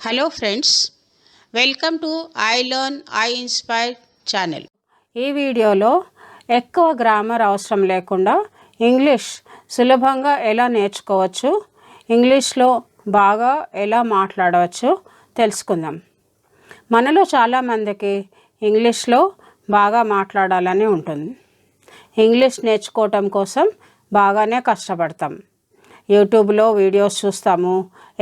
Hello friends, welcome to I learn I inspire channel. ఈ వీడియోలో ఎక్కువ గ్రామర్ అవసరం లేకుండా ఇంగ్లీష్ సులభంగా ఎలా నేర్చుకోవచ్చు, ఇంగ్లీష్లో బాగా ఎలా మాట్లాడవచ్చు తెలుసుకుందాం. మనలో చాలామందికి ఇంగ్లీష్లో బాగా మాట్లాడాలని ఉంటుంది. ఇంగ్లీష్ నేర్చుకోవటం కోసం బాగానే కష్టపడతాం. యూట్యూబ్లో వీడియోస్ చూస్తాము.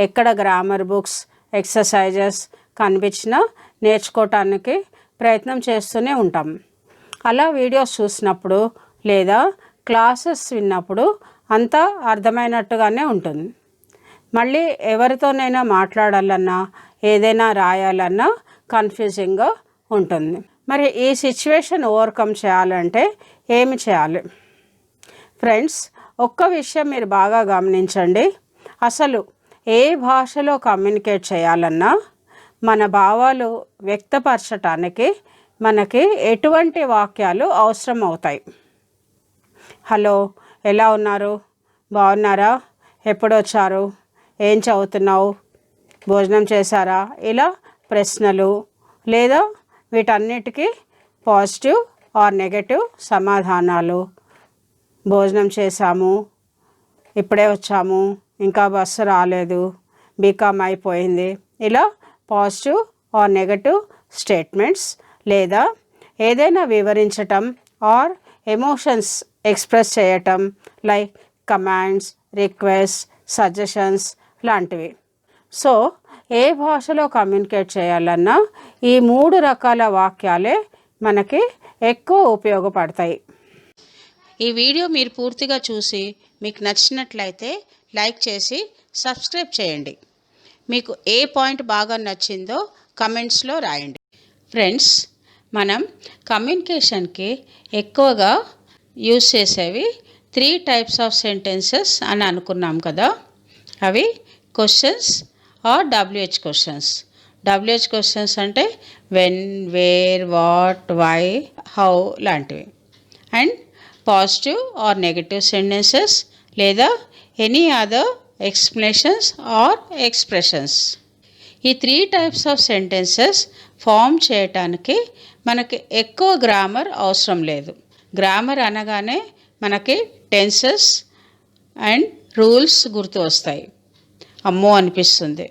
ఎక్కడ గ్రామర్ బుక్స్, ఎక్సర్సైజెస్ కనిపించినా నేర్చుకోవటానికి ప్రయత్నం చేస్తూనే ఉంటాం. అలా వీడియోస్ చూసినప్పుడు లేదా క్లాసెస్ విన్నప్పుడు అంతా అర్థమైనట్టుగానే ఉంటుంది. మళ్ళీ ఎవరితోనైనా మాట్లాడాలన్నా ఏదైనా రాయాలన్నా కన్ఫ్యూజింగ్గా ఉంటుంది. మరి ఈ సిచ్యువేషన్ ఓవర్కమ్ చేయాలంటే ఏమి చేయాలి? ఫ్రెండ్స్, ఒక్క విషయం మీరు బాగా గమనించండి. అసలు ఏ భాషలో కమ్యూనికేట్ చేయాలన్నా మన భావాలు వ్యక్తపరచటానికి మనకి ఎటువంటి వాక్యాలు అవసరం అవుతాయి? హలో, ఎలా ఉన్నారు? బాగున్నారా? ఎప్పుడు వచ్చారు? ఏం చదువుతున్నావు? భోజనం చేశారా? ఇలా ప్రశ్నలు లేదా వీటన్నిటికీ పాజిటివ్ ఆర్ నెగటివ్ సమాధానాలు. భోజనం చేశాము, ఇప్పుడే వచ్చాము, ఇంకా బస్సు రాలేదు, బీకామ్ అయిపోయింది. ఇలా పాజిటివ్ ఆర్ నెగటివ్ స్టేట్మెంట్స్ లేదా ఏదైనా వివరించటం ఆర్ ఎమోషన్స్ ఎక్స్ప్రెస్ చేయటం లైక్ కమాండ్స్, రిక్వెస్ట్, సజెషన్స్ లాంటివి. సో ఏ భాషలో కమ్యూనికేట్ చేయాలన్నా ఈ 3 రకాల వాక్యాలే మనకి ఎక్కువ ఉపయోగపడతాయి. ఈ వీడియో మీరు పూర్తిగా చూసి మీకు నచ్చినట్లయితే లైక్ చేసి సబ్స్క్రైబ్ చేయండి. మీకు ఏ పాయింట్ బాగా నచ్చిందో కమెంట్స్లో రాయండి. ఫ్రెండ్స్, మనం కమ్యూనికేషన్కి ఎక్కువగా యూజ్ చేసేవి 3 టైప్స్ ఆఫ్ సెంటెన్సెస్ అని అనుకున్నాం కదా. అవి questions are WH questions. WH questions అంటే when, where, what, why, how లాంటివి. And positive or negative sentences లేదా any other explanations or expressions. ఈ 3 టైప్స్ ఆఫ్ సెంటెన్సెస్ ఫామ్ చేయటానికి మనకి ఎక్కువ గ్రామర్ అవసరం లేదు. గ్రామర్ అనగానే మనకి టెన్సెస్ అండ్ రూల్స్ గుర్తు వస్తాయి. అమ్మో అనిపిస్తుంది.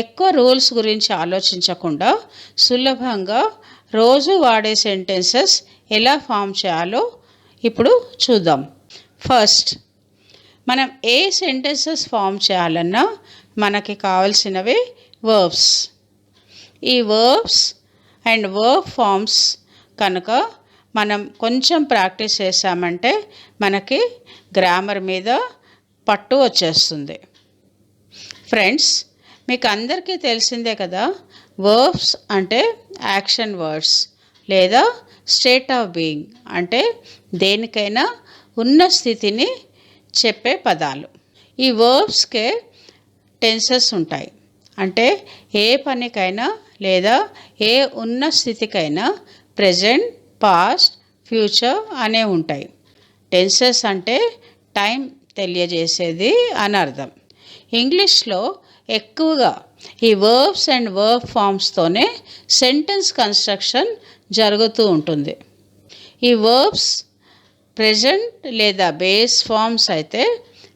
ఎక్కువ రూల్స్ గురించి ఆలోచించకుండా సులభంగా రోజు వాడే సెంటెన్సెస్ ఎలా ఫామ్ చేయాలో ఇప్పుడు చూద్దాం. ఫస్ట్, మనం ఏ సెంటెన్సెస్ ఫామ్ చేయాలన్నా మనకి కావాల్సినవి వర్బ్స్. ఈ వర్బ్స్ అండ్ వర్బ్ ఫార్మ్స్ కనుక మనం కొంచెం ప్రాక్టీస్ చేసామంటే మనకి గ్రామర్ మీద పట్టు వచ్చేస్తుంది. ఫ్రెండ్స్, మీకు అందరికీ తెలిసిందే కదా, వర్బ్స్ అంటే యాక్షన్ వర్డ్స్ లేదా స్టేట్ ఆఫ్ బీయింగ్ అంటే దేనికైనా ఉన్న స్థితిని చెప్పే పదాలు. ఈ వర్బ్స్కే టెన్సెస్ ఉంటాయి. అంటే ఏ పనికైనా లేదా ఏ ఉన్న స్థితికైనా ప్రెజెంట్, పాస్ట్, ఫ్యూచర్ అనే ఉంటాయి. టెన్సెస్ అంటే టైం తెలియజేసేది అని అర్థం. ఇంగ్లీష్లో ఎక్కువగా ఈ వర్బ్స్ అండ్ వర్బ్ ఫార్మ్స్తోనే సెంటెన్స్ కన్స్ట్రక్షన్ జరుగుతూ ఉంటుంది. ఈ వర్బ్స్ ప్రెజెంట్ లేదా బేస్ ఫార్మ్స్ అయితే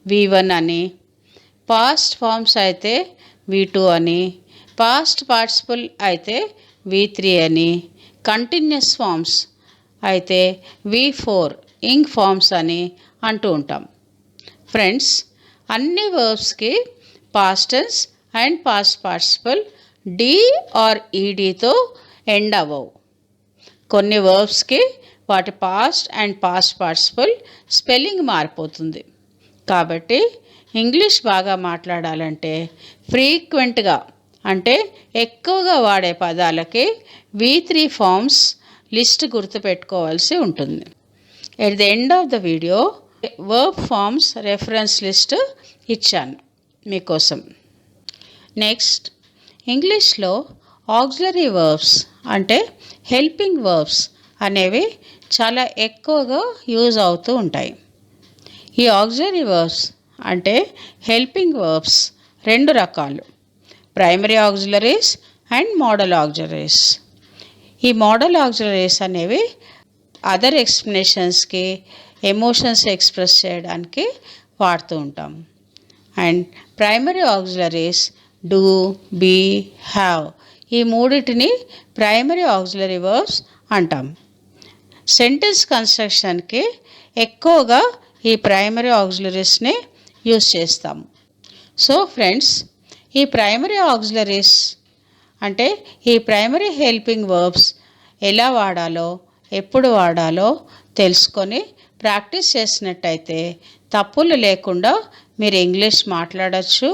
V1 అని, పాస్ట్ ఫార్మ్స్ అయితే V2 అని, పాస్ట్ పార్టిసిపుల్ అయితే V3 అని, కంటిన్యూస్ ఫార్మ్స్ అయితే V4 ఇంగ్ ఫార్మ్స్ అని అంటూ ఉంటాం. ఫ్రెండ్స్, అన్ని వర్బ్స్కి past tense and past participle D or ఈడీతో ఎండ్ అవ్వవు. కొన్ని వర్బ్స్కి వాటి past and past participle spelling మారిపోతుంది. కాబట్టి ఇంగ్లీష్ బాగా మాట్లాడాలంటే ఫ్రీక్వెంట్గా అంటే ఎక్కువగా వాడే పదాలకి V3 ఫార్మ్స్ లిస్ట్ గుర్తుపెట్టుకోవాల్సి ఉంటుంది. At the end of the video verb forms reference list ఇచ్చాను మీకోసం. నెక్స్ట్, ఇంగ్లీష్లో ఆక్సిలరీ వర్బ్స్ అంటే హెల్పింగ్ వర్బ్స్ అనేవి చాలా ఎక్కువగా యూజ్ అవుతూ ఉంటాయి. ఈ ఆక్సిలరీ వర్బ్స్ అంటే హెల్పింగ్ వర్బ్స్ 2 రకాలు. Primary auxiliaries and modal auxiliaries. ఈ మోడల్ ఆక్సిలరీస్ అనేవి అదర్ ఎక్స్ప్లెనేషన్స్కి, ఎమోషన్స్ ఎక్స్ప్రెస్ చేయడానికి వాడుతూ ఉంటాం. And primary auxiliaries do, be, have ఈ మూడిటిని ప్రైమరీ ఆక్సిలరీ వర్బ్స్ అంటాం. సెంటెన్స్ కన్స్ట్రక్షన్కి ఎక్కువగా ఈ ప్రైమరీ ఆక్సిలరీస్ని యూస్ చేస్తాము. సో ఫ్రెండ్స్, ఈ ప్రైమరీ ఆక్సిలరీస్ అంటే ఈ ప్రైమరీ హెల్పింగ్ వర్బ్స్ ఎలా వాడాలో, ఎప్పుడు వాడాలో తెలుసుకొని ప్రాక్టీస్ చేసినట్టయితే తప్పులు లేకుండా మీరు ఇంగ్లీష్ మాట్లాడచ్చు,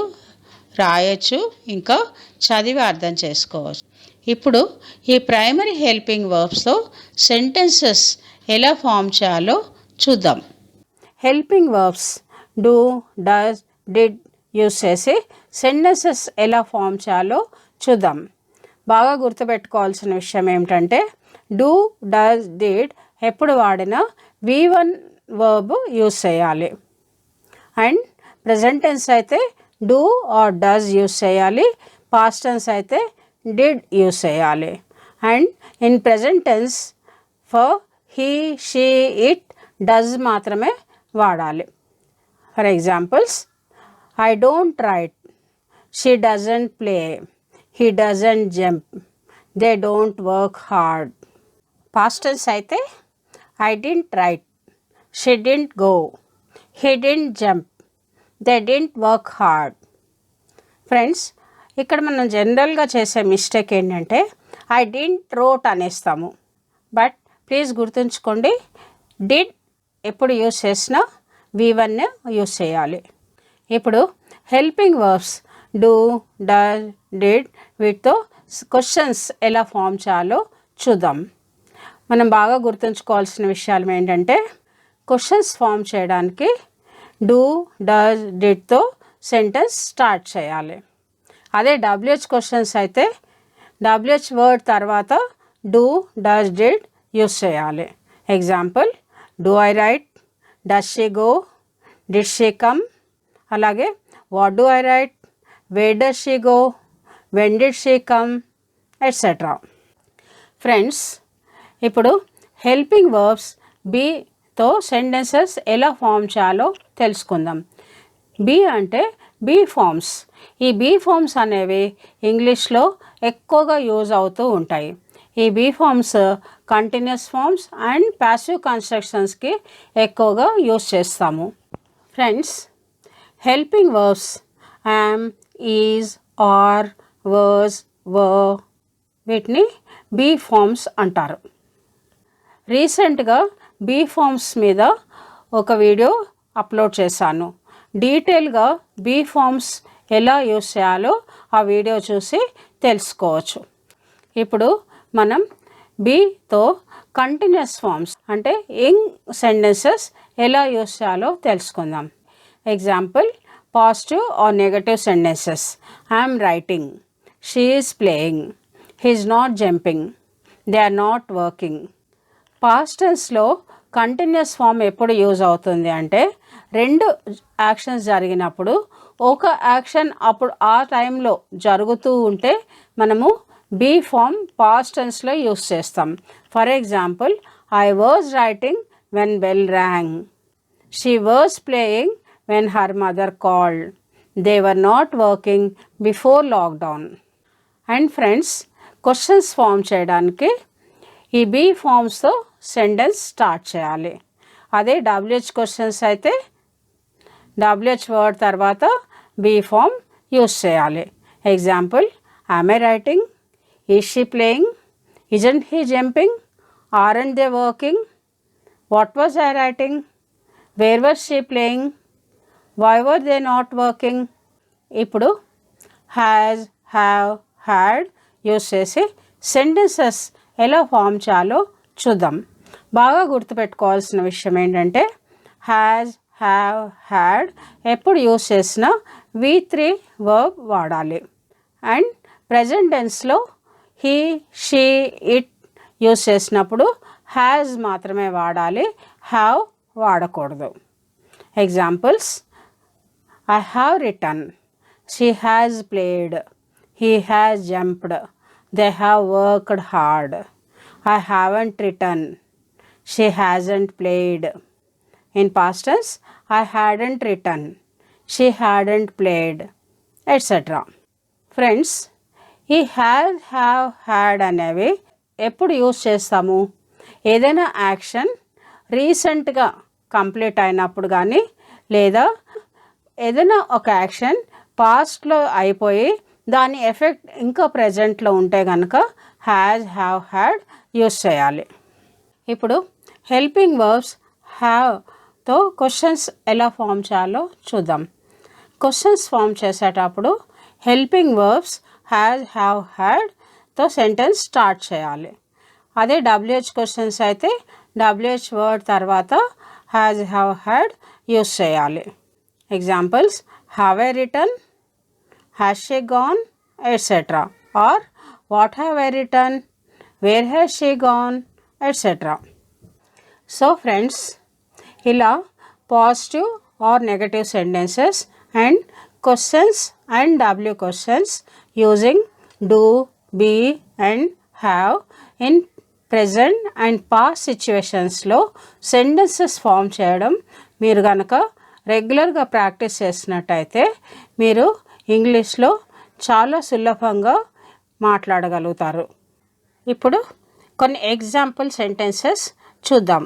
రాయొచ్చు, ఇంకా చదివి అర్థం చేసుకోవచ్చు. ఇప్పుడు ఈ ప్రైమరీ హెల్పింగ్ వర్బ్స్తో సెంటెన్సెస్ ఎలా ఫామ్ చేయాలో చూద్దాం. Helping verbs do, does, did use చేసి సెంటెన్సెస్ ఎలా ఫామ్ చేయాలో చూద్దాం. బాగా గుర్తుపెట్టుకోవాల్సిన విషయం ఏమిటంటే డూ, డస్, డిడ్ ఎప్పుడు వాడినా V1 వర్బ్ యూస్ చేయాలి. అండ్ ప్రెజెంట్ టెన్స్ అయితే డూ ఆర్ డస్ యూస్ చేయాలి. పాస్ట్ టెన్స్ అయితే డిడ్ యూస్ చేయాలి. And in present tense for he, she, it, does మాత్రమే వాడాలి. For examples, I don't write, she doesn't play, he doesn't jump, they don't work hard. Past tense అయితే I didn't write, she didn't go, he didn't jump, they didn't work hard. Friends, ఇక్కడ మనం జనరల్గా చేసే mistake ఏంటంటే I didn't wrote అనేస్తాము. But please గుర్తుంచుకోండి, did ఎప్పుడు use చేసినా V1 యూస్ చేయాలి. ఇప్పుడు helping verbs do, does, did వీటితో క్వశ్చన్స్ ఎలా ఫామ్ చేయాలో చూద్దాం. మనం బాగా గుర్తుంచుకోవాల్సిన విషయాలు ఏంటంటే క్వశ్చన్స్ ఫామ్ చేయడానికి డూ, డస్, డిడ్తో సెంటెన్స్ స్టార్ట్ చేయాలి. అదే WH క్వశ్చన్స్ అయితే WH వర్డ్ తర్వాత డూ, డస్, డిడ్ యూస్ చేయాలి. Example, do I write, does she go, did she come. అలాగే what do I write, where does she go, when did she come, etcetera. Friends, ఇప్పుడు helping verbs బీతో sentences ఎలా form చేయాలో తెలుసుకుందాం. Be అంటే be forms. ఈ be forms అనేవి ఇంగ్లీష్లో ఎక్కువగా యూజ్ అవుతూ ఉంటాయి. ఈ be forms continuous forms and passive కన్స్ట్రక్షన్స్కి ఎక్కువగా యూజ్ చేస్తాము. Friends, helping verbs am, is, are, was, were వీటిని బీ ఫార్మ్స్ అంటారు. రీసెంట్గా బీ ఫార్మ్స్ మీద ఒక వీడియో అప్లోడ్ చేశాను. డీటెయిల్గా బీ ఫార్మ్స్ ఎలా యూస్ చేయాలో ఆ వీడియో చూసి తెలుసుకోవచ్చు. ఇప్పుడు మనం బీతో కంటిన్యూస్ ఫార్మ్స్ అంటే యంగ్ సెంటెన్సెస్ ఎలా యూస్ చేయాలో తెలుసుకుందాం. Example, positive or negative sentences. I'm writing, she is playing, he is not jumping, they are not working. Past టెన్స్లో కంటిన్యూస్ ఫామ్ ఎప్పుడు యూజ్ అవుతుంది అంటే రెండు యాక్షన్స్ జరిగినప్పుడు ఒక యాక్షన్ అప్పుడు ఆ టైంలో జరుగుతూ ఉంటే మనము బీ ఫామ్ పాస్ట్ టెన్స్లో యూజ్ చేస్తాం. For example, I was writing when bell rang, she was playing when her mother called, they were not working before lockdown. And friends, questions form చేయడానికి ఈ బీ ఫార్మ్స్తో సెంటెన్స్ స్టార్ట్ చేయాలి. అదే WH questions అయితే WH word తర్వాత be form use చేయాలి. Example, am I writing, is she playing, isn't he jumping, aren't they working, what was I writing, where was she playing, why were they not working. ఇప్పుడు has, have, had use చేసి sentences ఎలా form చేయాలో చూద్దాం. బాగా గుర్తుపెట్టుకోవాల్సిన విషయం ఏంటంటే has, have, had ఎప్పుడు యూస్ చేసినా V3 వర్బ్ వాడాలి. అండ్ ప్రెజెంట్ టెన్స్లో హీ, షీ, ఇట్ యూస్ చేసినప్పుడు హ్యాజ్ మాత్రమే వాడాలి, హ్యావ్ వాడకూడదు. Examples, I have written, she has played, he has jumped, they have worked hard, I haven't written, she hasn't played. In past tense, I hadn't written, she hadn't played, etc. Friends, ఈ have had అనేవి ఎప్పుడు use చేస్తాము? ఏదైనా action రీసెంట్గా complete అయినప్పుడు కానీ, లేదా ఏదైనా ఒక యాక్షన్ పాస్ట్లో అయిపోయి దాని ఎఫెక్ట్ ఇంకా ప్రజెంట్లో ఉంటే కనుక హ్యావ్ హ్యాడ్ యూజ్ చేయాలి. ఇప్పుడు హెల్పింగ్ వర్బ్స్ హ్యావ్తో క్వశ్చన్స్ ఎలా ఫామ్ చేయాలో చూద్దాం. క్వశ్చన్స్ ఫామ్ చేసేటప్పుడు హెల్పింగ్ వర్బ్స్ హ్యావ్ హ్యాడ్తో సెంటెన్స్ స్టార్ట్ చేయాలి. అదే WH క్వశ్చన్స్ అయితే WH వర్డ్ తర్వాత హ్యావ్ హ్యాడ్ యూజ్ చేయాలి. Examples: have I return, has she gone, etcetera. Or what have I return, where has she gone, etcetera. So friends, ఇలా positive or negative sentences and questions and W questions using do, be and have in present and past సిచ్యువేషన్స్లో sentences form చేయడం మీరు కనుక రెగ్యులర్గా practice చేసినట్టయితే మీరు ఇంగ్లీష్లో చాలా సులభంగా మాట్లాడగలుగుతారు. ఇప్పుడు కొన్ని ఎగ్జాంపుల్ సెంటెన్సెస్ చూద్దాం.